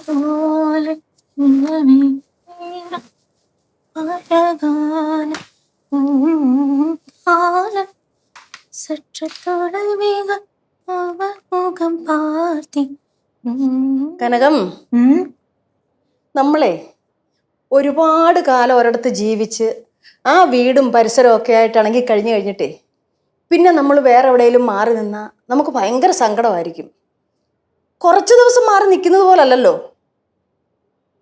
പോലെ നിലവേ അഴകാന കാലം சற்று தொலைவேக அவர் முகம் பார்த்தி കനകം നമ്മളെ ഒരുപാട് കാലം ഒരിടത്ത് ജീവിച്ച് ആ വീടും പരിസരവും ഒക്കെ ആയിട്ടാണെങ്കിൽ കഴിഞ്ഞു കഴിഞ്ഞിട്ടേ പിന്നെ നമ്മൾ വേറെ എവിടെയെങ്കിലും മാറി നിന്നാൽ നമുക്ക് ഭയങ്കര സങ്കടമായിരിക്കും. കുറച്ച് ദിവസം മാറി നിൽക്കുന്നത് പോലല്ലല്ലോ.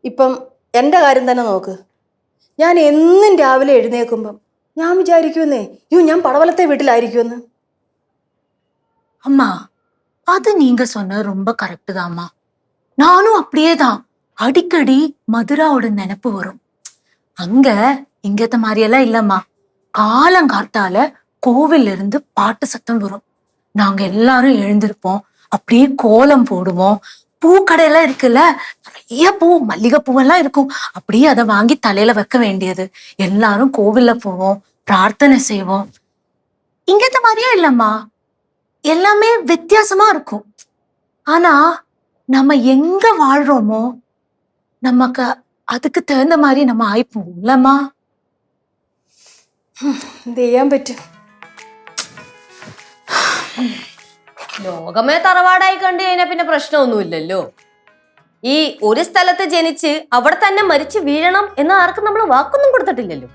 ഇപ്പം എൻ്റെ കാര്യം തന്നെ നോക്ക്. ഞാൻ എന്നും രാവിലെ എഴുന്നേൽക്കുമ്പം ഞാൻ വിചാരിക്കുമെന്നേ ഞാൻ പടവലത്തെ വീട്ടിലായിരിക്കുമെന്ന്. அம்மா அது நீங்க சொன்ன ரொம்ப கரெக்ட் தான்மா. நானும் அப்படியே தான். அடிக்கடி மதுராவோட நினைப்பு வரும். அங்க இங்கத்த மாதிரி எல்லாம் இல்லம்மா. காலங்காத்தால கோவில்ல இருந்து பாட்டு சத்தம் வரும். நாங்க எல்லாரும் எழுந்திருப்போம். அப்படியே கோலம் போடுவோம். பூக்கடையெல்லாம் இருக்குல்ல, நிறைய பூ, மல்லிகை பூவெல்லாம் இருக்கும். அப்படியே அதை வாங்கி தலையில வைக்க வேண்டியது. எல்லாரும் கோவில்ல போவோம், பிரார்த்தனை செய்வோம். இங்கத்த மாதிரியே இல்லம்மா, எல்லாமே வித்தியாசமா இருக்கும். ஆனா நம்ம எங்க வாழ்றோமோ நமக்கு அதுக்கு தகுந்த மாதிரி நம்ம ஆயிப்போம் இல்லம்மா. എന്ത് ചെയ്യാൻ പറ്റും? ലോകമേ തറവാടായി കണ്ടു കഴിഞ്ഞാൽ പിന്നെ പ്രശ്നമൊന്നുമില്ലല്ലോ. ഈ ഒരു സ്ഥലത്ത് ജനിച്ച് അവിടെ തന്നെ മരിച്ചു വീഴണം എന്ന് ആർക്കും നമ്മൾ വാക്കൊന്നും കൊടുത്തിട്ടില്ലല്ലോ.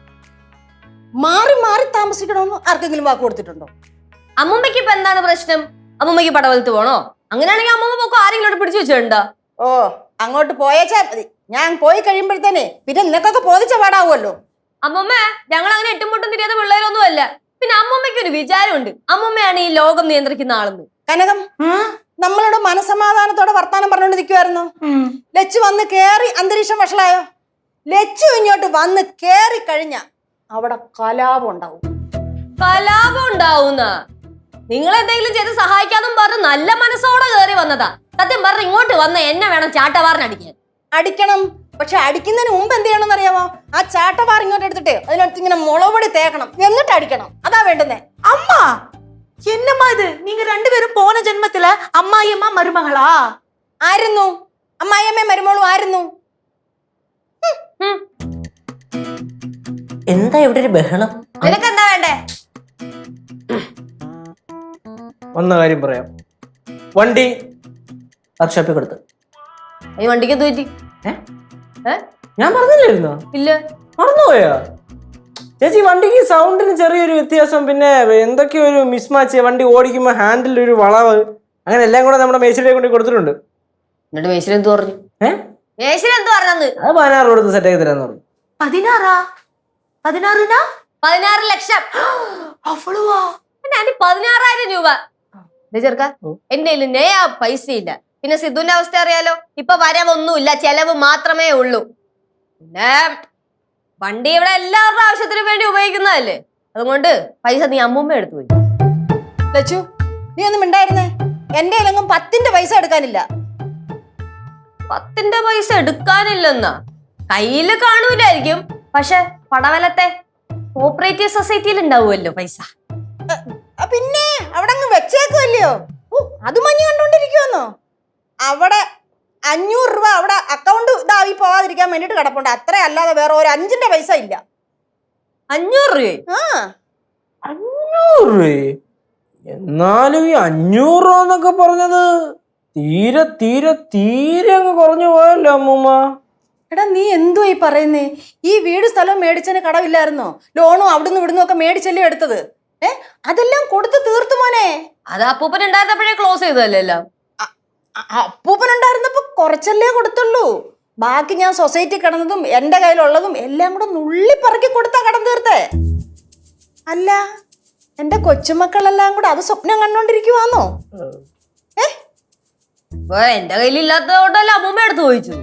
മാറി മാറി താമസിക്കണമെന്ന് ആർക്കെങ്കിലും വാക്ക് കൊടുത്തിട്ടുണ്ടോ? അമ്മൂമ്മയ്ക്ക് ഇപ്പൊ എന്താണ് പ്രശ്നം? അമ്മൂമ്മയ്ക്ക് പടവലത്ത് പോണോ? അങ്ങനെയാണെങ്കിൽ അമ്മൂമ്മ പോക്കോ ആരെങ്കിലും പിടിച്ചു വെച്ചിട്ടുണ്ടോ? ഓ, അങ്ങോട്ട് പോയേച്ചാ മതി. ഞാൻ പോയി കഴിയുമ്പോഴത്തേനെ പിന്നെ നിനക്കൊക്കെ പോതിച്ച പാടാവുമല്ലോ. അമ്മൂമ്മ, ഞങ്ങൾ അങ്ങനെ എട്ടും പൊട്ടും തിരിയാത്ത പിള്ളേരൊന്നും അല്ല. പിന്നെ അമ്മൂമ്മയ്ക്ക് ഒരു വിചാരമുണ്ട്, അമ്മൂമ്മയാണ് ഈ ലോകം നിയന്ത്രിക്കുന്ന ആളെന്ന്. കനകം, നമ്മളോട് മനസമാധാനത്തോടെ വർത്താനം പറഞ്ഞോണ്ട് നിൽക്കുമായിരുന്നു. ലച്ചു വന്ന് കേറി അന്തരീക്ഷം വഷളായോ? ലച്ചു ഇങ്ങോട്ട് വന്ന് കേറി കഴിഞ്ഞ അവിടെ കലാപം ഉണ്ടാവും. കലാപം ഉണ്ടാവുന്ന നിങ്ങൾ എന്തെങ്കിലും ചെയ്ത് സഹായിക്കാന്നും പറഞ്ഞ് നല്ല മനസ്സോടെ കയറി വന്നതാ. സത്യം പറഞ്ഞ ഇങ്ങോട്ട് വന്ന എന്നെ വേണം ചാട്ടവാറിനടിക്കാൻ. അടിക്കണം, പക്ഷെ അടിക്കുന്നതിന് മുമ്പ് എന്ത് ചെയ്യണമെന്ന് അറിയാമോ? ആ ചാട്ടവാർ ഇങ്ങോട്ട് എടുത്തിട്ടേ അതിനടുത്ത് ഇങ്ങനെ മുളപൊടി തേക്കണം, എന്നിട്ട് അടിക്കണം. അതാ വേണ്ടുന്നേ. அம்மா என்னம்மா இது? நீங்க ரெண்டு பேரும் போன ஜென்மத்துல அம்மாயம்மா மருமகளா ആയിരുന്നു? അമ്മായിയമ്മയും മരുമോളും ആയിരുന്നു. എന്താ ഇവിടെ ഒരു ബഹളം? നിനക്ക് എന്താ വേണ്ടേ? വന്ന കാര്യം പറയാം. വണ്ടി വർക്ക്ഷോപ്പിൽ കൊടുത്ത്. ഈ വണ്ടിക്ക് എന്ത് പറ്റി? ഞാൻ പറഞ്ഞില്ലായിരുന്നോ? ഇല്ല. മറന്നുപോയാ? ചേച്ചി, വണ്ടിക്ക് സൗണ്ടിന് ചെറിയൊരു വ്യത്യാസം, പിന്നെ എന്തൊക്കെയോ ഒരു മിസ്മാച്ച്, വണ്ടി ഓടിക്കുമ്പോൾ ഹാൻഡിൽ ഒരു വളവ്, അങ്ങനെ എല്ലാം കൂടെ നമ്മുടെ മേശിരിയെ കൊണ്ട് കൊടുത്തിട്ടുണ്ട്. എന്നിട്ട് മേശിരി എന്ത് പറഞ്ഞു? മേശിരി എന്ത് പറഞ്ഞത്? അത് 16 കൊടുത്ത് സെറ്റ് ആക്കി തരാന്ന് പറഞ്ഞു. 16 ലക്ഷം. அவ்வளவா? 16,000 രൂപ. ചെറുക്ക, എന്റെ നയാ പൈസ ഇല്ല. പിന്നെ സിദ്ധുവിന്റെ അവസ്ഥ അറിയാലോ. ഇപ്പൊ വരവൊന്നുമില്ല, ചെലവ് മാത്രമേ ഉള്ളൂ. പിന്നെ വണ്ടി ഇവിടെ എല്ലാവരുടെ ആവശ്യത്തിനും വേണ്ടി ഉപയോഗിക്കുന്നതല്ലേ. അതുകൊണ്ട് പൈസ നീ അമ്മൂമ്മ എടുത്തു പോയി. ലച്ചു, നീ ഒന്നും മിണ്ടായിരുന്നേ. എന്റെ കയ്യിലൊന്നും 10ന്റെ പൈസ എടുക്കാനില്ല. 10ന്റെ പൈസ എടുക്കാനില്ലെന്നാ? കയ്യില് കാണൂലായിരിക്കും, പക്ഷെ പടവലത്തെ കോപ്പറേറ്റീവ് സൊസൈറ്റിയിൽ ഉണ്ടാവുമല്ലോ പൈസ. പിന്നെ അവിടെ അങ്ങ് വെച്ചേക്കുമല്ലയോ? അത് മഞ്ഞ് കണ്ടോണ്ടിരിക്കുവന്നോ? അവിടെ 500 രൂപ അവിടെ അക്കൗണ്ട് ഇതായി പോവാതിരിക്കാൻ വേണ്ടിട്ട് കിടപ്പുണ്ട്. അത്ര അല്ലാതെ വേറെ ഒരു 5ന്റെ പൈസ ഇല്ല. 500 രൂപ? 500 രൂപ? എന്നാലും ഈ 500 രൂപ എന്നൊക്കെ പറഞ്ഞത് തീരെ തീരെ തീരെ അങ്ങ് കുറഞ്ഞു പോയല്ലോ അമ്മൂമ്മ. എടാ, നീ എന്തോ ഈ പറയുന്നേ? ഈ വീട് സ്ഥലം മേടിച്ചതിന് കടവില്ലായിരുന്നോ? ലോണും അവിടുന്ന് ഇവിടുന്ന് ഒക്കെ മേടിച്ചല്ലേ എടുത്തത്? അതെല്ലാം കൊടുത്ത് തീർത്തു മോനെ. അത് അപ്പൂപ്പൻ ഉണ്ടായിരുന്നപ്പോഴേ ക്ലോസ് ചെയ്തല്ലേ എല്ലാം. അപ്പൂപ്പൻ ഉണ്ടായിരുന്നപ്പോ കുറച്ചല്ലേ കൊടുത്തുള്ളൂ. ബാക്കി ഞാൻ സൊസൈറ്റി കിടന്നതും എന്റെ കയ്യിലുള്ളതും എല്ലാം കൂടെ നുള്ളിപ്പറക്കി കൊടുത്താ കടം തീർത്തേ. അല്ല, എന്റെ കൊച്ചുമക്കളെല്ലാം കൂടെ അത് സ്വപ്നം കണ്ടോണ്ടിരിക്കുവാന്നോ? എന്റെ കയ്യിലില്ലാത്തതുകൊണ്ടല്ല അമ്മൂമ്മ എടുത്ത് ചോദിച്ചു.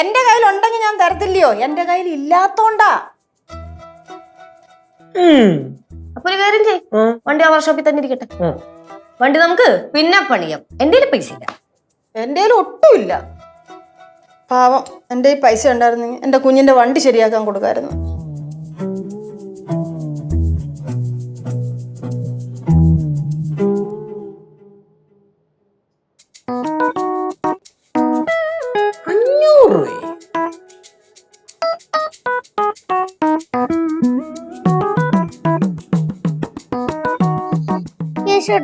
എന്റെ കയ്യിലുണ്ടെങ്കിൽ ഞാൻ തരത്തില്ലയോ? എന്റെ കയ്യിൽ ഇല്ലാത്തോണ്ടാ. അപ്പൊ ഒരു കാര്യം ചെയ്, വണ്ടി ആ വർക്ക്ഷോപ്പിൽ തന്നെ ഇരിക്കട്ടെ. വണ്ടി നമുക്ക് പിന്നെ പണിയാം. എന്റെ പൈസ ഇല്ല. എന്റെ ഒട്ടുമില്ല. പാവം, എന്റെ ഈ പൈസ ഉണ്ടായിരുന്നെങ്കിൽ എന്റെ കുഞ്ഞിന്റെ വണ്ടി ശരിയാക്കാൻ കൊടുക്കായിരുന്നു.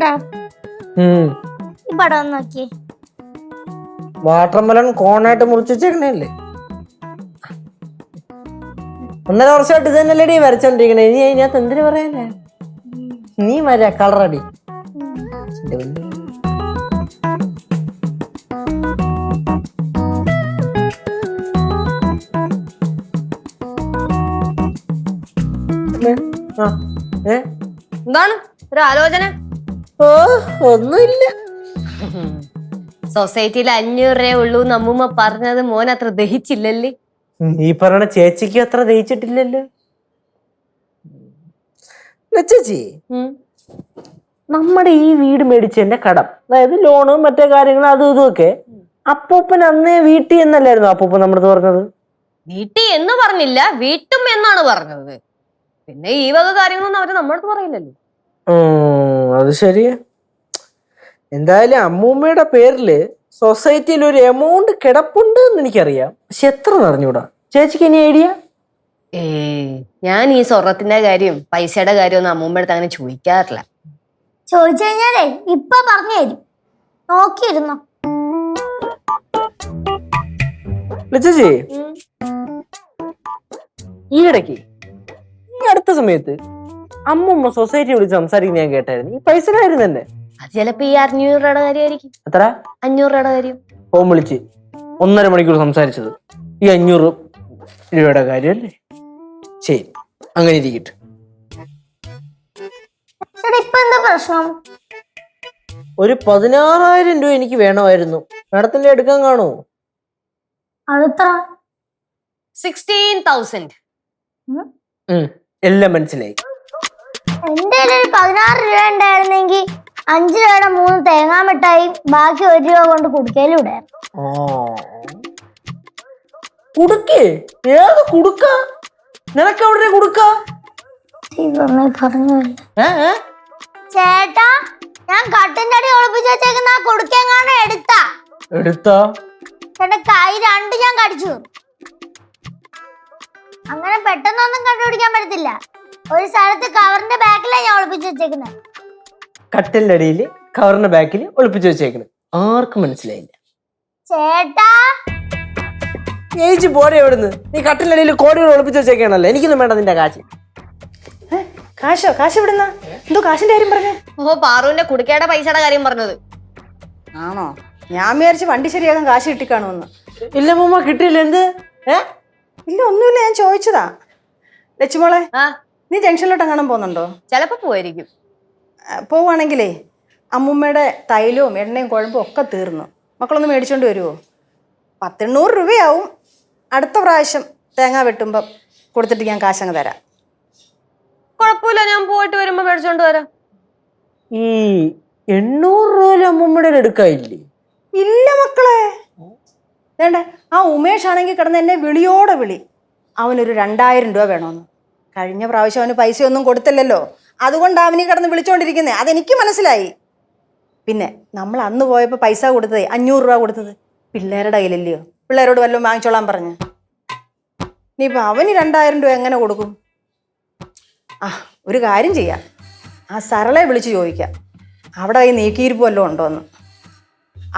ചേട്ടാ ഈ പടം ഒന്ന് നോക്കിയേ. വാട്ടർമെലൺ കോണായിട്ട് മുറിച്ച് വെച്ചേക്കണല്ലേ? 1.5 വർഷമായിട്ട് ഇത് തന്നെയല്ലേ വരച്ചോണ്ടിരിക്കണേ. ഇനി അതിനകത്ത് എന്തിനു പറയാനേ? നീ വര കളറടി. എന്താണ് ഒരു ആലോചന? ഓ ഒന്നുമില്ല. സൊസൈറ്റിയിൽ 500 രൂപ ഉള്ളൂ അമ്മൂമ്മ പറഞ്ഞത് മോൻ അത്ര ദഹിച്ചില്ലല്ലേ? നീ പറയണ ചേച്ചിക്ക് അത്ര ദഹിച്ചിട്ടില്ലല്ലോ. ചേച്ചി, നമ്മുടെ ഈ വീട് മേടിച്ചതിന്റെ കടം, അതായത് ലോണും മറ്റേ കാര്യങ്ങളും അതും ഇതുമൊക്കെ അപ്പൂപ്പൻ അന്നേ വീട്ടിൽ എന്നല്ലായിരുന്നു അപ്പൂപ്പൻ നമ്മുടെ പറഞ്ഞത്? വീട്ടിൽ എന്ന് പറഞ്ഞില്ല, വീട്ടും എന്നാണ് പറഞ്ഞത്. പിന്നെ ഈ വക കാര്യങ്ങളൊന്നും അവര് നമ്മുടെ അടുത്ത് പറയില്ലല്ലോ. അത് ശരിയാ. എന്തായാലും അമ്മൂമ്മയുടെ പേരില് സൊസൈറ്റിയിൽ ഒരു എമൗണ്ട് കിടപ്പുണ്ട് എന്ന് എനിക്കറിയാം. പക്ഷെ എത്ര അറിഞ്ഞൂടാ. ചേച്ചിക്ക് ഇനി ഐഡിയ? ഞാൻ ഈ സ്വർണത്തിന്റെ കാര്യം പൈസയുടെ കാര്യം ഒന്നും അമ്മൂമ്മയുടെ അടുത്ത് അങ്ങനെ ചോദിക്കാറില്ല. ചോദിച്ചു കഴിഞ്ഞാലേ ഇപ്പൊ പറഞ്ഞു തരും, നോക്കിയിരുന്നോ. ചേച്ചി, ഈ ഇടയ്ക്ക് ഈ അടുത്ത സമയത്ത് അമ്മൂമ്മ സൊസൈറ്റി വിളിച്ച് സംസാരിക്കുന്ന ഞാൻ കേട്ടായിരുന്നു. ഈ പൈസ കാര്യം തന്നെ. അത് ചിലപ്പോ ഈ 500 രൂപയുടെ കാര്യമായിരിക്കും. എത്ര? 500 രൂപയുടെ കാര്യം. ഫോൺ വിളിച്ച് 1.5 മണിക്കൂർ സംസാരിച്ചത് ഈ 500 രൂപയുടെ കാര്യമല്ലേ? ശരി, അങ്ങനെ ഇരിക്കട്ടെ. ഇപ്പൊ എന്താ പ്രശ്നം? ഒരു 16,000 രൂപ എനിക്ക് വേണമായിരുന്നു. മാഡത്തിന്റെ എടുക്കാൻ കാണുമോ? അതെത്ര? 16,000. എല്ലാം മനസ്സിലായി. എന്റെ ഒരു 16 രൂപ ഉണ്ടായിരുന്നെങ്കിൽ 5 രൂപയുടെ 3 തേങ്ങാമിഠായി ബാക്കി 1 രൂപ കൊണ്ട് കുടിക്കലൂടെ. കുടുക്കേ? ഏത് കുടുക്ക? നിനക്ക് എവിടെ കുടുക്ക? പറഞ്ഞു ചേട്ടാ, ഞാൻ കട്ടിന്റെ അടി ഒളിപ്പിച്ച് വെച്ചേക്കുന്ന ആ കുടുക്കെങ്ങാനും എടുത്താ ചേട്ടാ കൈ 2 ഞാൻ കടിച്ചു. അങ്ങനെ പെട്ടെന്നൊന്നും കണ്ടുപിടിക്കാൻ പറ്റത്തില്ല. ഒരു സ്ഥലത്ത് കവറിന്റെ ബാക്കിലാണ് ഞാൻ ഒളിപ്പിച്ച് വെച്ചേക്കുന്നത്. കട്ടിലിന്റെ അടിയിൽ കവറിന്റെ ബാക്കിൽ ഒളിപ്പിച്ച് വെച്ചേക്കുന്നത് ആർക്കും മനസ്സിലായില്ല. ചേട്ടാ ചേച്ചി പോരെ എവിടുന്ന്? നീ കട്ടിലിന്റെ അടിയിൽ കോടികൾ ഒളിപ്പിച്ച് വെച്ചേക്കാണല്ലോ. എനിക്കൊന്നും വേണ്ട നിന്റെ കാശ്. കാശ് എവിടുന്ന? എന്തോ കാശിന്റെ കാര്യം പറഞ്ഞു? ഓ, പാറുവിന്റെ കുടുക്കയുടെ പൈസയുടെ കാര്യം പറഞ്ഞത്. ആണോ? ഞാൻ വിചാരിച്ച് വണ്ടി ശരിയാക്കാൻ കാശ് കിട്ടിക്കാണുമെന്ന്. ഇല്ല മമ്മ, കിട്ടിയില്ല. എന്ത്? ഇല്ല, ഒന്നുമില്ല, ഞാൻ ചോദിച്ചതാ. ലച്ചുമോളെ, ആ, നീ ജംഗ്ഷനിലോട്ട് കാണാൻ പോകുന്നുണ്ടോ? ചിലപ്പോ പോയിരിക്കും. പോവാണെങ്കിലേ അമ്മൂമ്മയുടെ തൈലവും എണ്ണയും കുഴമ്പും ഒക്കെ തീർന്നു. മക്കളൊന്ന് മേടിച്ചോണ്ട് വരുമോ? 800 രൂപയാവും. അടുത്ത പ്രാവശ്യം തേങ്ങ വെട്ടുമ്പം കൊടുത്തിട്ട് ഞാൻ കാശങ്ങ് തരാം. കുഴപ്പമില്ല, ഞാൻ പോയിട്ട് വരുമ്പോ മേടിച്ചോണ്ട് വരാം. ഈ 800 രൂപ അമ്മൂമ്മയുടെ എടുക്കായില്ലേ? ഇല്ല മക്കളെ, വേണ്ട. ആ ഉമേഷ് ആണെങ്കിൽ കിടന്ന് എന്നെ വിളിയോടെ വിളി. അവനൊരു 2000 രൂപ വേണമെന്ന്. കഴിഞ്ഞ പ്രാവശ്യം അവന് പൈസയൊന്നും കൊടുത്തില്ലല്ലോ, അതുകൊണ്ടാണ് അവനീ കിടന്ന് വിളിച്ചോണ്ടിരിക്കുന്നത്. അതെനിക്ക് മനസ്സിലായി. പിന്നെ നമ്മൾ അന്ന് പോയപ്പോൾ പൈസ കൊടുത്തതേ 500 രൂപ കൊടുത്തത് പിള്ളേരുടെ കയ്യിലല്ലയോ? പിള്ളേരോട് വല്ലതും വാങ്ങിച്ചോളാൻ പറഞ്ഞ്. ഇനിയിപ്പോൾ അവന് 2000 രൂപ എങ്ങനെ കൊടുക്കും? ഒരു കാര്യം ചെയ്യാം, ആ സരളയെ വിളിച്ച് ചോദിക്കാം അവിടെ കയ്യിൽ നീക്കിയിരിപ്പ് വല്ലതും ഉണ്ടോയെന്ന്.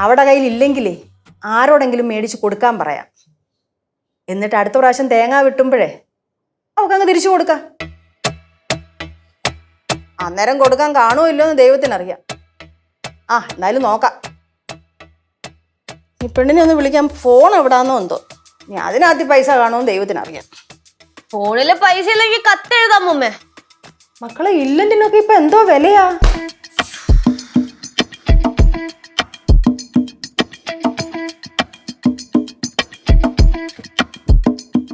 അവിടെ കയ്യിലില്ലെങ്കിലേ ആരോടെങ്കിലും മേടിച്ച് കൊടുക്കാൻ പറയാം. എന്നിട്ട് അടുത്ത പ്രാവശ്യം തേങ്ങ വെട്ടുമ്പോഴേ അവക്കങ്ങ് തിരിച്ചു കൊടുക്കാം. അന്നേരം കൊടുക്കാൻ കാണുമോ ഇല്ലോ എന്ന് ദൈവത്തിനറിയാം. എന്നാലും നോക്കാം. ഈ പെണ്ണിനെ ഒന്ന് വിളിക്കാൻ ഫോൺ എവിടാന്നോ എന്തോ. ഇനി അതിനകത്ത് പൈസ കാണുമോ ദൈവത്തിനറിയാം. ഫോണില് പൈസ ഇല്ലെങ്കിൽ കത്തെഴുതാം മുമ്മേ. മക്കളെ, ഇല്ലന്റിനൊക്കെ ഇപ്പൊ എന്തോ വിലയാ.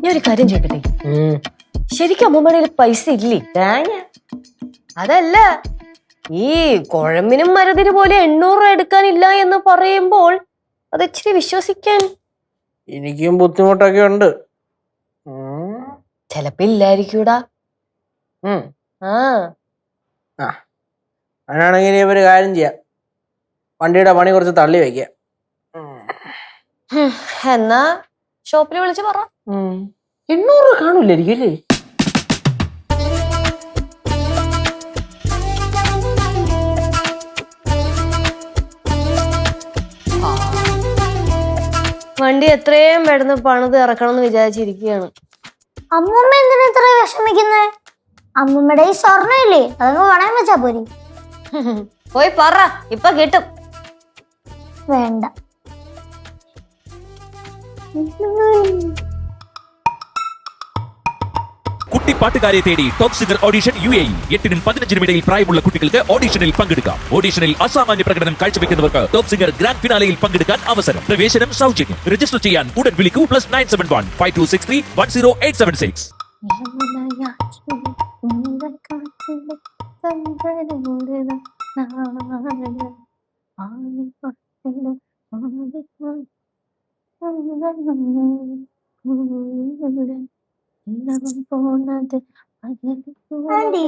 ഞാൻ ഒരു കാര്യം ചോദിക്കട്ടെ, ശരിക്കും അമ്മൂമ്മയുടെ പൈസ ഇല്ലേ? അതല്ല, ഈ കുഴമ്പിനും മരുതിന് പോലെ 800 രൂപ എടുക്കാനില്ല എന്ന് പറയുമ്പോൾ അത് ഇച്ചിരി വിശ്വസിക്കാൻ എനിക്കും ബുദ്ധിമുട്ടൊക്കെ ഉണ്ട്. ചിലപ്പോ ഇല്ലായിരിക്കൂടാ. അങ്ങനാണെങ്കിൽ ഒരു കാര്യം ചെയ്യാം, വണ്ടിയുടെ പണി കുറച്ച് തള്ളി വെക്കാം. എന്നാ ഷോപ്പിൽ വിളിച്ച് പറ. 800 കാണൂലായിരിക്കും അല്ലേ? വണ്ടി എത്രയും പെട്ടെന്ന് പണിത് ഇറക്കണം എന്ന് വിചാരിച്ചിരിക്കുകയാണ്. അമ്മൂമ്മ എന്തിനാ ഇത്ര വിഷമിക്കുന്നേ? അമ്മൂമ്മയുടെ ഈ സ്വർണ്ണം ഇല്ലേ, അതൊക്കെ പണയം വെച്ചാ പോരി. പോയി പറ, ഇപ്പൊ കിട്ടും. വേണ്ട. കുട്ടിപ്പാട്ടുകാരെ തേടി ടോപ്പ് സിംഗർ ഓഡിഷൻ UAE 8-നും 15-നും ഇടയിൽ പ്രായമുള്ള കുട്ടികൾക്ക് ഓഡിഷനിൽ പങ്കെടുക്കാം. ഓഡിഷനിൽ അസാമാന്യ പ്രകടനം കാഴ്ചവെക്കുന്നവർക്ക് ടോപ്പ് സിംഗർ ഗ്രാൻഡ് ഫിനാലയിൽ പങ്കെടുക്കാൻ അവസരം. പ്രവേശനം സൗജന്യം. രജിസ്റ്റർ ചെയ്യാൻ ഉടൻ വിളിക്കൂ +971 5263 10876. ആന്റി,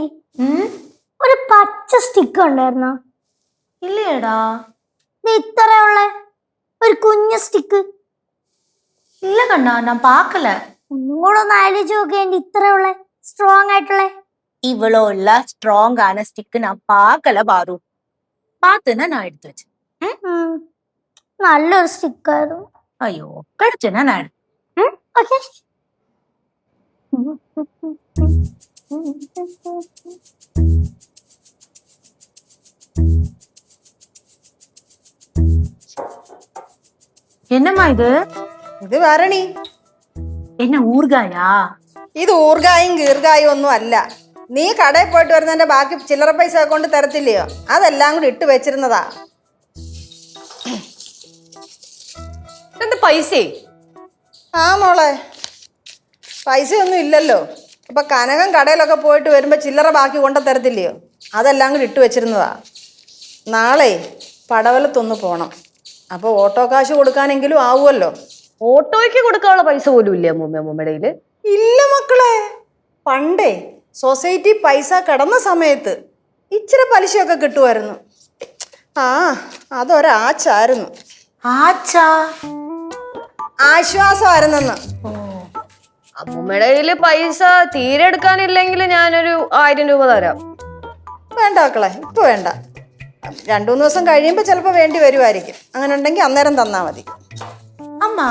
ഒരു പച്ച സ്റ്റിക്ക് ഉണ്ടായിരുന്നോ? இல்லையடா. ഇത് ഇത്രയുള്ള ഒരു കുഞ്ഞു സ്റ്റിക്ക്. இல்ல கண்ணா, நான் பார்க்கல. ഒന്നും കൂടെ ഒന്ന് ആലോചിച്ച് നോക്കിയാൽ ഇത്രയുള്ള സ്ട്രോങ് ആയിട്ടുള്ള இவ்வளோ இல்ல ஸ்ட்ராங் ஆன ஸ்டிக் நான் பார்க்கல பாரு. பார்த்துனா நான் எடுத்து வச்சேன். നല്ലൊരു സ്റ്റിക്കായിരുന്നു. ஐயோ, கிடைச்சேனா நான் எடுத்து. ഓക്കെ. என்னம்மா இது? ഇത് വരണി. என்ன ஊர்காயா? ഇത് ഊർഗായും ഗീർഗായും ഒന്നും അല്ല. നീ കടയിൽ പോയിട്ട് വരുന്നതിന്റെ ബാക്കി ചില്ലറ പൈസ കൊണ്ട് തരത്തില്ലയോ, അതെല്ലാം കൂടി ഇട്ട് വെച്ചിരുന്നതാ. എന്ത് പൈസേ? ആ മോളെ, പൈസയൊന്നും ഇല്ലല്ലോ. അപ്പൊ കനകം കടയിലൊക്കെ പോയിട്ട് വരുമ്പോ ചില്ലറ ബാക്കി കൊണ്ട തരത്തില്ലയോ, അതെല്ലാം കൂടി ഇട്ട് വെച്ചിരുന്നതാ. നാളെ പടവലത്തൊന്ന് പോണം. അപ്പൊ ഓട്ടോ കാശ് കൊടുക്കാനെങ്കിലും ആവുമല്ലോ. ഓട്ടോയ്ക്ക് കൊടുക്കാനുള്ള പൈസ പോലും ഇല്ലേ അമ്മൂമ്മയുടെ കയ്യില്? ഇല്ല മക്കളെ, പണ്ടേ സൊസൈറ്റി പൈസ കിടന്ന സമയത്ത് ഇച്ചിരി പലിശയൊക്കെ കിട്ടുമായിരുന്നു. ആ, അതൊരാച്ചായിരുന്നു. ஆச்சா. ആശ്വാസമായിരുന്നെന്ന്. അമ്മൂമ്മയുടെ കയ്യില് പൈസ തീരെ എടുക്കാനില്ലെങ്കിൽ ഞാനൊരു 1000 രൂപ തരാം. വേണ്ട മക്കളെ, ഇപ്പൊ വേണ്ട. 2-3 ദിവസം കഴിയുമ്പോ ചിലപ്പോ വേണ്ടി വരുമായിരിക്കും. അങ്ങനെ ഉണ്ടെങ്കിൽ അന്നേരം തന്നാ മതി. அம்மா,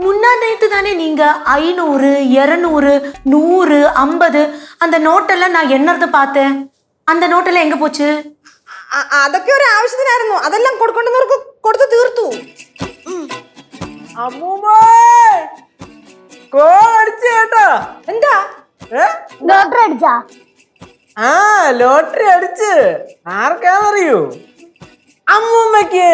முன்னா நேத்து தானே நீங்க 500, 200, 100, 50 அந்த நோட்டெல்லாம் நான் எண்ணறது பார்த்தேன். அந்த நோட்டெல்லாம் எங்க போச்சு? അതൊക്കെ ഒരു ആവശ്യത്തിനായിരുന്നു. അതെല്ലാം കൊടുക്കേണ്ടവർക്ക് കൊടുത്ത് തീർത്തു. എന്താ ലോട്ടറി അടിച്ചാ? ആ, ലോട്ടറി അടിച്ച്. ആർക്കാന്നറിയൂ? അമ്മൂമ്മക്ക്.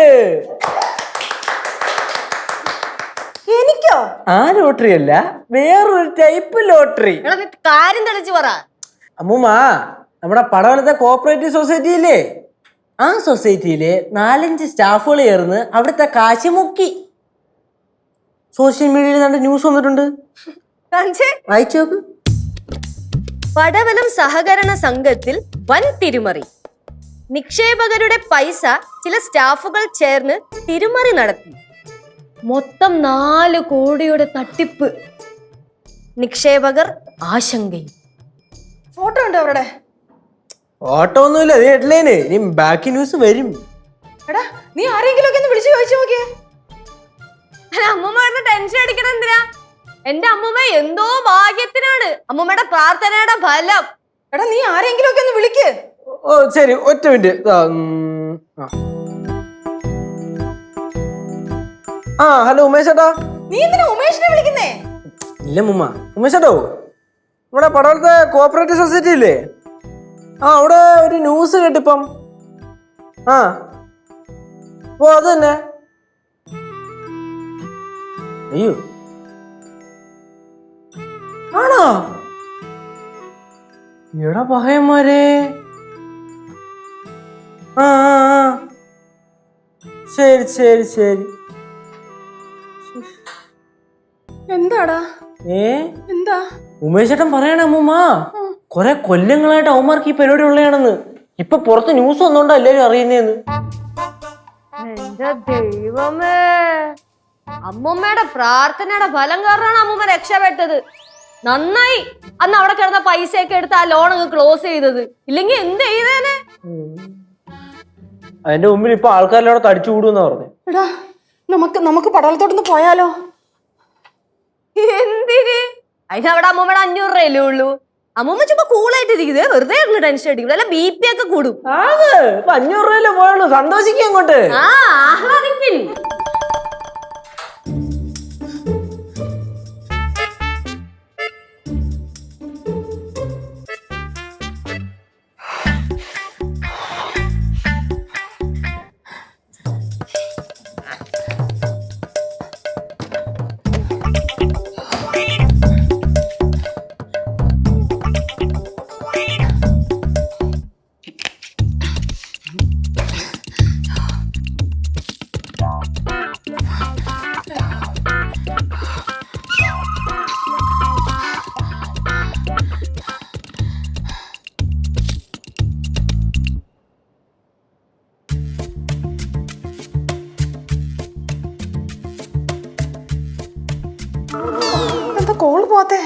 എനിക്കോ? ആ ലോട്ടറി അല്ല, വേറൊരു ടൈപ്പ് ലോട്ടറി. എടാ, നീ കാര്യം തെളിച്ച് പറ. അമ്മൂമ്മ, നമ്മുടെ പടവലത്തെ കോഓപ്പറേറ്റീവ് സൊസൈറ്റി ഇല്ലേ, ആ സൊസൈറ്റിയിലെ 4-5 സ്റ്റാഫുകൾ ചേർന്ന് അവിടുത്തെ കാശ് മുക്കി. സോഷ്യൽ മീഡിയയിൽ നല്ല ന്യൂസ് വന്നിട്ടുണ്ട്, വായിച്ചു നോക്ക്. പടവലം സഹകരണ സംഘത്തിൽ വൻ തിരിമറി. നിക്ഷേപകരുടെ പൈസ ചില സ്റ്റാഫുകൾ ചേർന്ന് തിരിമറി നടത്തി. മൊത്തം 4 കോടിയുടെ തട്ടിപ്പ്. നിക്ഷേപകർ ആശങ്കയിൽ. ഫോട്ടോ ഉണ്ടോ അവരുടെ? ഓട്ടോ ഒന്നുമില്ല, അത് ഹെഡ്ലൈന്. ഇനി ബാക്കി ന്യൂസ് വരും. എടാ, നീ ആരെങ്കിലും ഒക്കെ ഒന്ന് വിളിച്ചു ചോദിച്ചു നോക്കിയേ. അമ്മൂമ്മ ടെൻഷൻ അടിക്കണം എന്തിനാ? എന്റെ അമ്മൂമ്മ എന്തോ ഭാഗ്യത്തിനാണ്. അമ്മൂമ്മയുടെ പ്രാർത്ഥനയുടെ ഫലം. എടാ, നീ ആരെങ്കിലും ഒക്കെ ഒന്ന് വിളിക്ക്. ഓ ശരി, ഒറ്റ മിനിറ്റ്. ആ, ഹലോ ഉമേഷ് ചേട്ടാ. നീ എന്തിനാ ഉമേഷിനെ വിളിക്കുന്നേ? ഇല്ല മുമ്മ, ഉമേഷ് ചേട്ടോ, നമ്മുടെ പടവലത്തെ കോഓപ്പറേറ്റീവ് സൊസൈറ്റി ഇല്ലേ, ആ അവിടെ ഒരു ന്യൂസ് കേട്ടിപ്പം. ആ, ഓ അത് തന്നെ. അയ്യോ, ആണോ? എടാ പഹയന്മാരെ. ആ, ശരി ശരി ശരി. എന്താടാ? എന്താ ഉമേഷ് ചേട്ടൻ പറയണ അമ്മൂമ്മ, കൊറേ കൊല്ലങ്ങളായിട്ട് അവന്മാർക്ക് ഈ പരിപാടി ഉള്ളതാണെന്ന്. ഇപ്പൊ പുറത്ത് ന്യൂസ് വന്നോണ്ടാ എല്ലാരും അറിയുന്നേന്ന്. എന്റെ ദൈവമേ, അമ്മൂമ്മയുടെ പ്രാർത്ഥനയുടെ ഫലം കാരണമാണ് അമ്മൂമ്മ രക്ഷപ്പെട്ടത്. നന്നായി അന്ന് അവിടെ കിടന്ന പൈസയൊക്കെ എടുത്ത് ആ ലോൺ അങ്ങ് ക്ലോസ് ചെയ്തത്. ഇല്ലെങ്കിൽ എന്ത് ചെയ്തേനെ? അതിന്റെ മുമ്പിൽ ഇപ്പൊ ആൾക്കാരെല്ലാം തടിച്ചു കൂടുന്ന പറഞ്ഞു. എടാ, നമുക്ക് പടവലത്തോട്ടൊന്ന് പോയാലോ? എന്തിന്? അതിനവിടെ അമ്മൂമ്മയുടെ 500 രൂപയല്ലേ ഉള്ളൂ. അമ്മൂമ്മ ചുമ്മാ കൂളായിട്ട് ഇരിക്കുന്നത്, വെറുതെ ടെൻഷൻ അടിക്കും, അല്ല BP ഒക്കെ കൂടും. 500 രൂപയല്ലേ പോയുള്ളൂ, സന്തോഷിക്കും അങ്ങോട്ട്. ആ, ആഹ്ലാദിപ്പിൻ. എന്താ കോള് പോത്തെ?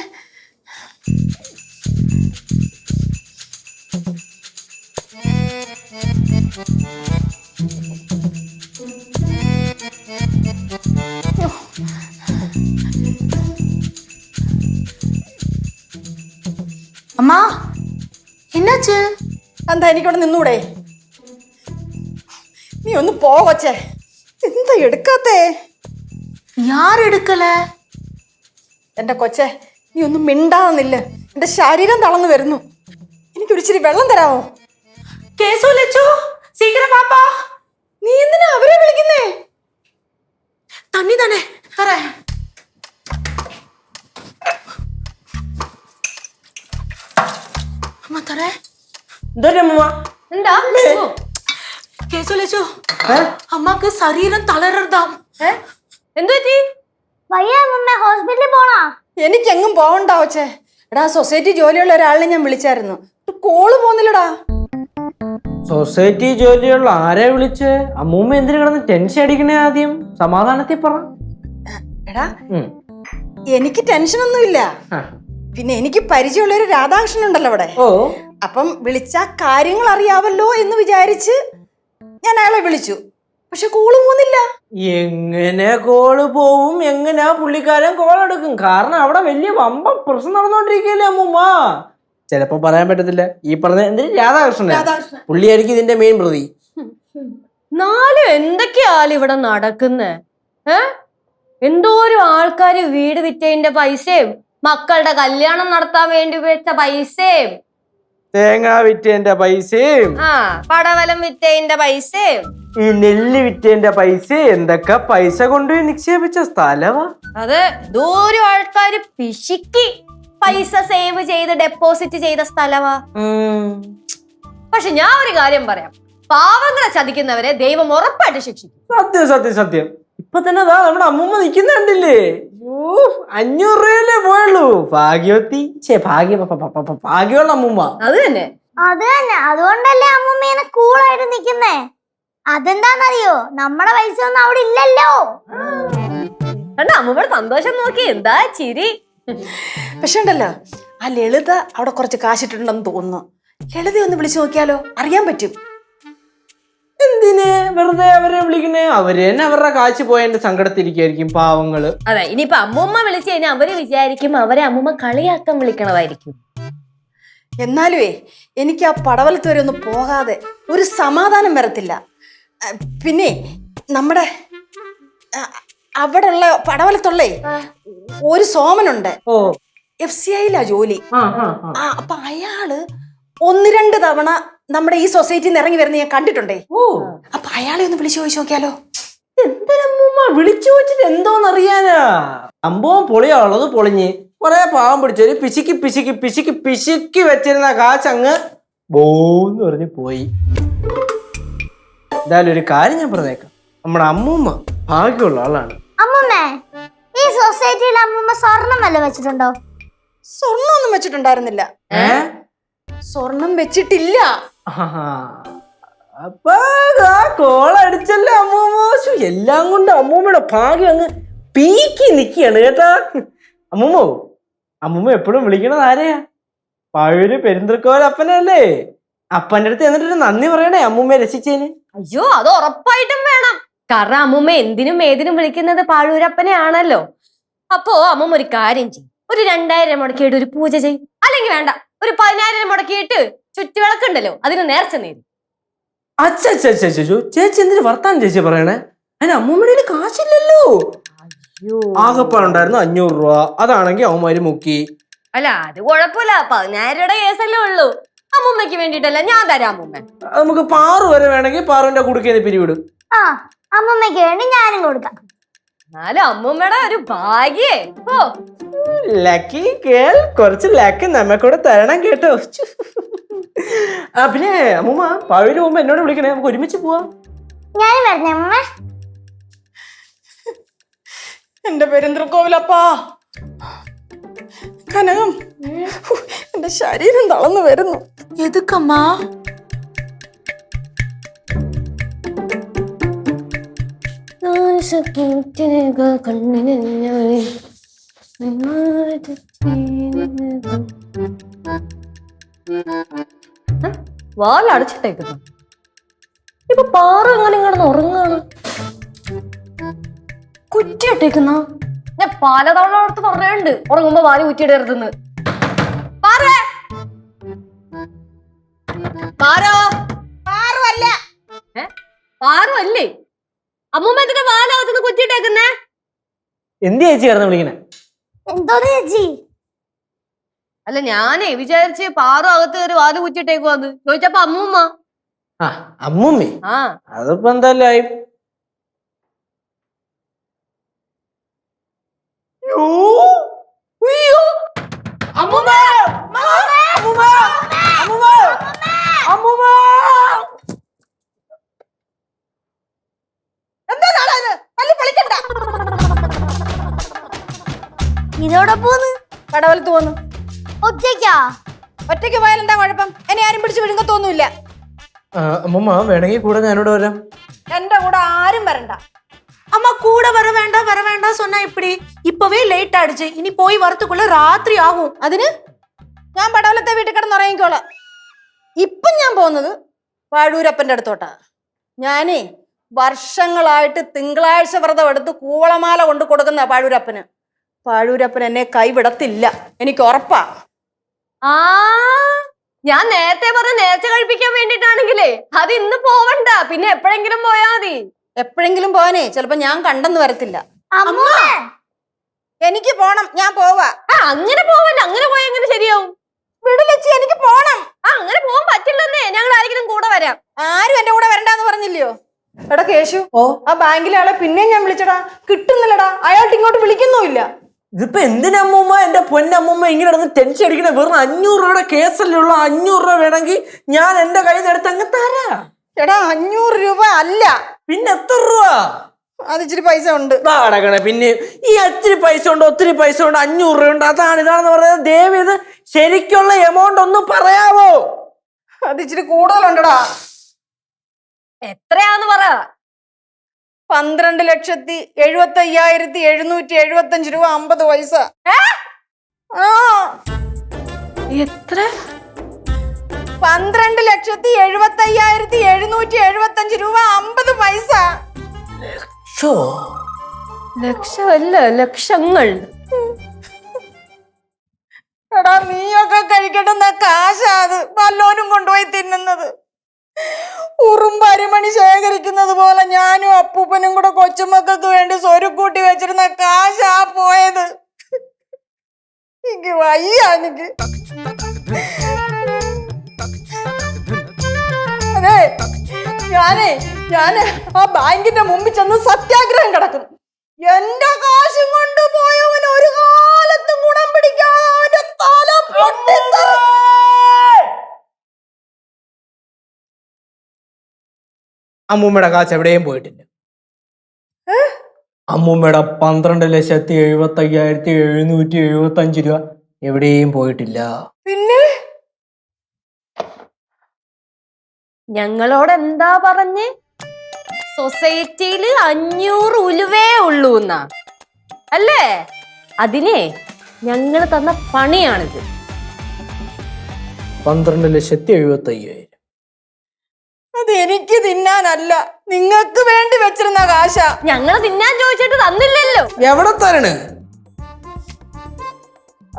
அம்மா என்னாச்சு? എന്താ എനിക്കിവിടെ നിന്നൂടെ? നീ ഒന്ന് പോ കൊച്ചേ. എന്താ എടുക്കാത്തേ? யார் எடுக்கல? എന്റെ കൊച്ചേ, നീ ഒന്നും മിണ്ടാന്നില്ല. എന്റെ ശരീരം തളർന്നു വരുന്നു. എനിക്കൊരിച്ചിരി വെള്ളം തരാമോ? கேசு லெச்சு சீக்கிரம் வாப்பா. നീ എന്തിനാ അവരെ വിളിക്കുന്നേ? தண்ணி தானே தரேன். அம்மா தரேன். എന്താ? கேசு லெச்சு அம்மாக்கு சரீரம் தளர்றதாம். എന്തു പറ്റി? വയ്യ അമ്മൂമ്മ, ഹോസ്പിറ്റലിൽ പോണോ? എനിക്കെങ്ങും പോവണ്ട കൊച്ചേ. എടാ, സൊസൈറ്റി ജോലിയുള്ള ഒരാളിനെ ഞാൻ വിളിച്ചായിരുന്നു. കോള് പോന്നില്ലടാ. സൊസൈറ്റി ജോലിയുള്ള ആരെ വിളിച്ച്? അമ്മൂമ്മ എന്തിനു കിടന്ന് ടെൻഷൻ അടിക്കണേ? ആദ്യം സമാധാനത്തിൽ പറ. എടാ, എനിക്ക് ടെൻഷനൊന്നുമില്ല. പിന്നെ എനിക്ക് പരിചയമുള്ള ഒരു രാധാകൃഷ്ണൻ ഉണ്ടല്ലോ അവിടെ. അപ്പം വിളിച്ച കാര്യങ്ങൾ അറിയാവല്ലോ എന്ന് വിചാരിച്ച് ഞാൻ അയാളെ വിളിച്ചു. പക്ഷെ കോള് പോകുന്നില്ല. എങ്ങനെ കോള് പോവും? എങ്ങനെയാ പുള്ളിക്കാരൻ കോൾ എടുക്കും? കാരണം അവിടെ വലിയ വമ്പം പ്രശ്നം നടന്നുകൊണ്ടിരിക്കുകയല്ലേ അമ്മൂമ്മ. ചിലപ്പോ പറയാൻ പറ്റത്തില്ല. ഈ പറഞ്ഞ എന്തിന് രാധാകൃഷ്ണൻ പുള്ളിയായിരിക്കും ഇതിന്റെ മെയിൻ പ്രതി. നാലും എന്തൊക്കെയാലും ഇവിടെ നടക്കുന്നേ? എന്തോരം ആൾക്കാര് വീട് വിറ്റതിന്റെ പൈസയും മക്കളുടെ കല്യാണം നടത്താൻ വേണ്ടി വെച്ച പൈസയും തേങ്ങ വിറ്റേന്റെ പൈസയും പടവലം വിറ്റതിന്റെ പൈസയും ഈ നെല്ല് വിറ്റേന്റെ പൈസ, എന്തൊക്കെ പൈസ കൊണ്ടുപോയി നിക്ഷേപിച്ച സ്ഥലവാ അത്. എന്തോരം ആൾക്കാര് പിശുക്കി പൈസ സേവ് ചെയ്ത് ഡെപ്പോസിറ്റ് ചെയ്ത സ്ഥലവാ. പക്ഷെ ഞാൻ ഒരു കാര്യം പറയാം, പാവങ്ങളെ ചതിക്കുന്നവരെ ദൈവം ഉറപ്പായിട്ട് ശിക്ഷിക്കും. സത്യം സത്യം സത്യം. ഇപ്പൊ തന്നെ നമ്മുടെ അമ്മൂമ്മ നിക്കുന്നുണ്ടില്ലേ? 500 രൂപയല്ലേ പോയുള്ളൂ. ഭാഗ്യവതി, ഭാഗ്യമുള്ള അമ്മൂമ്മ. അത് തന്നെ അതുകൊണ്ടല്ലേ അമ്മൂമ്മ കൂളായിട്ട് നിക്കുന്നേ. അതെന്താന്നറിയോ? നമ്മുടെ പൈസ ഒന്നും അവിടെ ഇല്ലല്ലോ. അമ്മൂമ്മയുടെ സന്തോഷം നോക്കി, എന്താ ചിരി. പക്ഷെ ഉണ്ടല്ലോ, ആ ലളിത അവിടെ കുറച്ച് കാശിട്ടുണ്ടെന്ന് തോന്നുന്നു. ലളിത ഒന്ന് വിളിച്ചു നോക്കിയാലോ? അറിയാൻ പറ്റും. എന്തിന് വെറുതെ അവരെ വിളിക്കണേ? അവര് തന്നെ അവരുടെ കാശ് പോയതിന്റെ സങ്കടത്തിരിക്കായിരിക്കും പാവങ്ങള്. അതെ, ഇനിയിപ്പൊ അമ്മൂമ്മ വിളിച്ചു കഴിഞ്ഞാൽ അവര് വിചാരിക്കും അവരെ അമ്മൂമ്മ കളിയാക്കാൻ വിളിക്കണതായിരിക്കും. എന്നാലുവേ എനിക്ക് ആ പടവലത്ത് വരെ ഒന്ന് പോകാതെ ഒരു സമാധാനം വരത്തില്ല. പിന്നെ നമ്മുടെ അവിടെ ഉള്ള പടവലത്തുള്ളേ ഒരു സോമനുണ്ട്. FCIയിലാ ജോലി. അപ്പൊ അയാള് 1-2 തവണ നമ്മുടെ ഈ സൊസൈറ്റിയിൽ നിന്ന് ഇറങ്ങി വരുന്ന ഞാൻ കണ്ടിട്ടുണ്ടേ. അപ്പൊ അയാളെ ഒന്ന് വിളിച്ചു ചോദിച്ചു നോക്കിയാലോ? എന്തിനമ്മൂമ്മ വിളിച്ചു വെച്ചിട്ട് എന്തോന്നറിയാനാ? സംഭവം പൊളിയുള്ളത് പൊളിഞ്ഞ് കൊറേ പാവം പിടിച്ചൊരു പിശുക്കി പിശുക്കി പിശുക്കി പിശുക്കി വെച്ചിരുന്ന കാശങ്ങ് ബോന്ന് പറഞ്ഞ് പോയി. എന്തായാലും ഒരു കാര്യം ഞാൻ പറഞ്ഞേക്കാം, നമ്മുടെ അമ്മൂമ്മ ഭാഗ്യമുള്ള ആളാണ്. അമ്മൂമ്മേ, ഈ സൊസൈറ്റിയിൽ അമ്മൂമ്മ സ്വർണം വല്ല വെച്ചിട്ടുണ്ടോ? സ്വർണ്ണം ഒന്നും വെച്ചിട്ടുണ്ടായിരുന്നില്ല. സ്വർണം വെച്ചിട്ടില്ല. അപ്പൊ കോളടിച്ചല്ലേ അമ്മൂമ്മ. എല്ലാം കൊണ്ട് അമ്മൂമ്മയുടെ ഭാഗ്യം അങ്ങ് പീക്കി നിക്കുകയാണ് കേട്ടാ. അമ്മൂമ്മ എപ്പോഴും വിളിക്കണത് ആരെയാ? പഴയൊരു പെരുന്തൃക്കോലപ്പനല്ലേ? അപ്പൻ്റെ അടുത്ത് എന്നിട്ടൊരു നന്ദി പറയണേ അമ്മൂമ്മയെ രക്ഷിച്ചേന്. അയ്യോ, അത് ഉറപ്പായിട്ടും വേണം. കാരണം അമ്മൂമ്മ എന്തിനും ഏതിനും വിളിക്കുന്നത് പാഴൂരപ്പനെ ആണല്ലോ. അപ്പോ അമ്മൂമ്മ ഒരു കാര്യം ചെയ്യും, ഒരു 2000 മുടക്കിയിട്ട് ഒരു പൂജ ചെയ്യും. അല്ലെങ്കിൽ വേണ്ട, ഒരു 10000 മുടക്കിയിട്ട് ചുറ്റുവിളക്കുണ്ടല്ലോ അതിന് നേർച്ച നേരും. അച്ഛോ ചേച്ചി എന്തിനു വർത്താനം ചേച്ചി പറയണേ? അതിന് അമ്മൂമ്മയുടെ കാശില്ലല്ലോ. ആകപ്പാടുണ്ടായിരുന്നു 500 രൂപ, അതാണെങ്കിൽ അവന്മാര് മുക്കി. അല്ല അത് കുഴപ്പമില്ല, 10000 കേസല്ലേ ഉള്ളൂ. അമ്മൂമ്മയ്ക്ക് വേണ്ടിട്ടല്ല, ഞാൻ തരാം അമ്മൂമ്മ. നമുക്ക് പാറു വരെ വേണമെങ്കിൽ പാറുവിന്റെ കുടുക്കേന്ന് പിരിവിടും. ആ അമ്മമ്മയ്ക്ക് വേണ്ടി ഞാനും കൊടുക്കാം. എന്നാലും അമ്മൂമ്മയുടെ ഒരു ഭാഗ്യേ. ഓ ലക്കി കേൾ, കുറച്ച് ലക്ക് നമ്മക്കൂടെ തരണം കേട്ടോ. പിന്നെ അമ്മൂമ്മ പാഴൂര് പോകുമ്പോ എന്നോട് വിളിക്കണേ, നമുക്ക് ഒരുമിച്ച് പോവാം. ഞാനും വരണേ അമ്മ. എന്റെ പെരുന്തൃക്കോവിലപ്പാ കനകം, എന്റെ ശരീരം തളർന്നു വരുന്നു. எதுக்கம்மா? വാലടച്ചിട്ടേക്കുന്നു. ഇപ്പൊ പാറ എങ്ങനെ ഇങ്ങനെ ഉറങ്ങാണ്? കുറ്റിയിട്ടേക്കുന്ന ഞാൻ പലതവണ അടുത്ത് പറഞ്ഞുണ്ട് ഉറങ്ങുമ്പോ വാല് കുറ്റിയിടരുതെന്ന്. പാറു അല്ലേ അമ്മൂമ്മ എന്തിനാ വാലകത്തുനിന്ന് കുറ്റിയിട്ടേക്കുന്നേ? എന്ത് ചേച്ചി കിടന്ന് വിളിക്കണേ? എന്തോ ചേച്ചി? അല്ല ഞാനേ വിചാരിച്ച് പാറു അകത്ത് കയറി വാല് കുറ്റിയിട്ടേക്കുവാന്ന് ചോദിച്ചപ്പോ അമ്മൂമ്മ. ആ അമ്മൂമ്മി, ആ അതിപ്പോ എന്തായാലും ആയി. ഇതോടെ പോന്ന് കടവലത്ത് പോന്നു. ഒറ്റയ്ക്കാ? ഒറ്റയ്ക്ക് പോയാൽ എന്താ കുഴപ്പം? എന്നെ ആരും പിടിച്ച് വിഴുങ്ങത്തൊന്നുമില്ല. അമ്മൂമ്മ വേണമെങ്കിൽ കൂടെ ഞാനിവിടെ വരാം. എന്റെ കൂടെ ആരും വരണ്ട. அம்மா கூட வர வேண்டாம் சொன்னா இப்படி? இப்பவே லேட் ஆயிடுச்சு, இனி போய் வரதுக்குள்ள ராத்திரி ஆகும். അതിന് ഞാൻ പടവലത്തെ വീട്ടിൽ കിടന്നുറങ്ങിക്കോളാം. ഇപ്പം ഞാൻ പോകുന്നത് പാഴൂരപ്പന്റെ അടുത്തോട്ടാ. ഞാനേ വർഷങ്ങളായിട്ട് തിങ്കളാഴ്ച വ്രതം എടുത്ത് കൂവളമാല കൊണ്ട് കൊടുക്കുന്ന പാഴൂരപ്പന്. പാഴൂരപ്പൻ എന്നെ കൈവിടത്തില്ല, എനിക്ക് ഉറപ്പാ. ആ ഞാൻ നേരത്തെ പറഞ്ഞ നേർച്ച കഴിപ്പിക്കാൻ വേണ്ടിട്ടാണെങ്കിലേ അത് ഇന്ന് പോവണ്ട, പിന്നെ എപ്പോഴെങ്കിലും പോയാ മതി. എപ്പോഴെങ്കിലും പോവാനേ ചിലപ്പോ ഞാൻ കണ്ടെന്ന് വരത്തില്ല. അമ്മ എനിക്ക് പോണം, ഞാൻ പോവാ. അങ്ങനെ പോവല്ല, അങ്ങനെ പോയാ എങ്ങനെ ശരിയാവും? വിടിലച്ചി, എനിക്ക് പോണം. അങ്ങനെ പോകാൻ പറ്റില്ലെന്നേ, ഞങ്ങൾ ആരെങ്കിലും കൂടെ വരാം. ആരും എന്റെ കൂടെ വരണ്ടെന്ന് പറഞ്ഞില്ലയോ? എടാ കേശു, ആ ബാങ്കിലെ ആളെ പിന്നെ ഞാൻ വിളിച്ചടാ, കിട്ടുന്നില്ലടാ. അയാൾക്ക് ഇങ്ങോട്ട് വിളിക്കുന്നുമില്ല. ഇതിപ്പോ എന്തിനമ്മൂമ്മ എന്റെ പൊന്നമ്മൂമ്മ ഇങ്ങനെ നടന്ന് ടെൻഷൻ അടിക്കണേ? വെറും 500 രൂപയുടെ കേസല്ലേ ഉള്ളൂ. 500 രൂപ വേണമെങ്കിൽ ഞാൻ എന്റെ കയ്യിൽ നിന്ന് എടുത്ത് അങ്ങ് തരാ. എടാ 500 രൂപ അല്ല, പിന്നെ എത്ര രൂപ? അത് ഇച്ചിരി പൈസ ഉണ്ട്. അടക്കണേ. പിന്നെ ഈ ഒത്തിരി പൈസ ഉണ്ട്, ഒത്തിരി പൈസ ഉണ്ട്, 500 രൂപ ഉണ്ട്, അതാണ് ഇതാണെന്ന് പറയുന്നത്. ദയവ് ഇത് ശരിക്കുള്ള എമൗണ്ട് ഒന്ന് പറയാവോ? അത് ഇച്ചിരി കൂടുതലുണ്ടടാ. എത്രയാന്ന് പറ. 12,75,775 രൂപ 50 പൈസ. എത്ര? 12,75,775 രൂപ 50 പൈസ. ലക്ഷമല്ല, ലക്ഷങ്ങൾ. എടാ നീയൊക്കെ കഴിക്കട്ടുന്ന കാശാ അത്, വല്ലോനും കൊണ്ടുപോയി തിന്നുന്നത്. ഉറുമ്പരിമണി ശേഖരിക്കുന്നത് പോലെ ഞാനും അപ്പൂപ്പനും കൂടെ കൊച്ചുമക്കൾക്ക് വേണ്ടി സ്വരുക്കൂട്ടി വെച്ചിരുന്ന കാശാ പോയത്. എനിക്ക് വയ്യ. എനിക്ക് അതെ, ഞാന് ആ ബാങ്കിന്റെ മുമ്പിൽ ചെന്ന് സത്യാഗ്രഹം കിടക്കും. എന്റെ കാശും കൊണ്ട് പോയവൻ ഒരു കാലത്തും ഗുണം പിടിക്കാതെ തല പൊട്ടിത്തെറി. അമ്മൂമ്മയുടെ കാശ് എവിടെയും പോയിട്ടില്ല. അമ്മൂമ്മയുടെ 12,75,775 രൂപ എവിടെയും പോയിട്ടില്ല. പിന്നെ ഞങ്ങളോട് എന്താ പറഞ്ഞ്? സൊസൈറ്റിയില് 500 ഉലുവേ ഉള്ളൂ എന്നാ അല്ലേ? അതിനെ ഞങ്ങൾ തന്ന പണിയാണിത്. 12,75,000. അത് എനിക്ക് തിന്നാനല്ല, നിങ്ങൾക്ക് വേണ്ടി വെച്ചിരുന്ന കാശ. ഞങ്ങള് തിന്നാൻ ചോദിച്ചിട്ട് തന്നില്ലല്ലോ. എവിടെ തരണേ?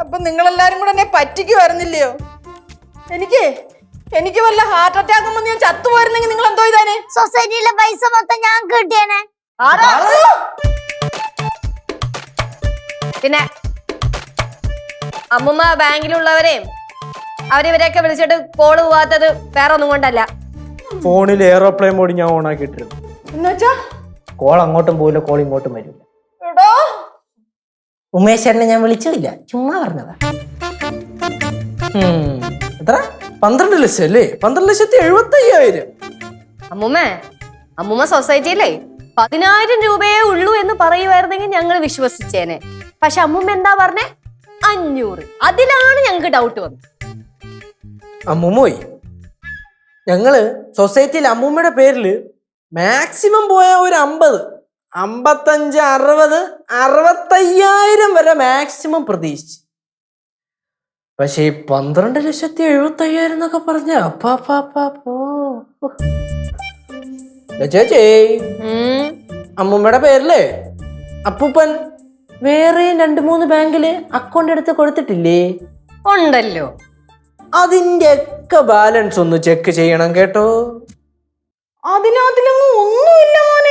അപ്പൊ നിങ്ങളെല്ലാരും കൂടെ എന്നെ പറ്റിക്ക് വരുന്നില്ലയോ? എനിക്ക് വല്ല ഹാർട്ട് അറ്റാക്ക് വന്ന് ഞാൻ ചത്തുപോയിരുന്നെങ്കിൽ നിങ്ങൾ എന്തോ ഇതാനെ? സൊസൈറ്റിയിലെ പൈസ മൊത്തം ഞാൻ കിട്ടിയേനെ. പിന്നെ അമ്മുമ്മ ബാങ്കിലുള്ളവരെയും അവരിവരെയൊക്കെ വിളിച്ചിട്ട് കോള് പോവാത്തത് വേറെ ഒന്നും കൊണ്ടല്ല. ഫോണിൽ എയറോപ്ലെയിൻ മോഡ് ഞാൻ ഓൺ ആക്കിയിട്ടിരുന്നു. എന്നുവെച്ചാ കോൾ അങ്ങോട്ടും പോയില്ല, കോൾ ഇങ്ങോട്ടും വരില്ല. എടോ, ഉമേശ്വരനെ ഞാൻ വിളിച്ചില്ല, ചുമ്മാ പറഞ്ഞതാ. എത്ര? 12 ലക്ഷം അല്ലേ? 12,75,000. അമ്മുമ്മ സൊസൈറ്റിയിലേ 10,000 രൂപയേ ഉള്ളൂ എന്ന് പറയുമായിരുന്നെങ്കിൽ ഞങ്ങൾ വിശ്വസിച്ചേനെ. പക്ഷെ അമ്മുമ്മ എന്താ പറഞ്ഞേ? 500. അതിലാണ് ഞങ്ങൾക്ക് ഡൗട്ട് വന്നത്. അമ്മൂമ്മോയ്, ഞങ്ങള് സൊസൈറ്റിയിൽ അമ്മൂമ്മയുടെ പേരിൽ മാക്സിമം പോയ ഒരു 50, 55, 60, 65,000 വരെ മാക്സിമം പ്രതീക്ഷിച്ചു. പക്ഷെ ഈ 12,75,000 എന്നൊക്കെ പറഞ്ഞ ചേച്ചേ, അമ്മൂമ്മയുടെ പേരില് അപ്പൂപ്പൻ വേറെയും 2-3 ബാങ്കില് അക്കൗണ്ട് എടുത്ത് കൊടുത്തിട്ടില്ലേ? ഉണ്ടല്ലോ. അതിന്റെ ഒക്കെ ബാലൻസ് ഒന്ന് ചെക്ക് ചെയ്യണം കേട്ടോ. അതിനകത്തിലൊന്നും ഒന്നുമില്ല മോനെ.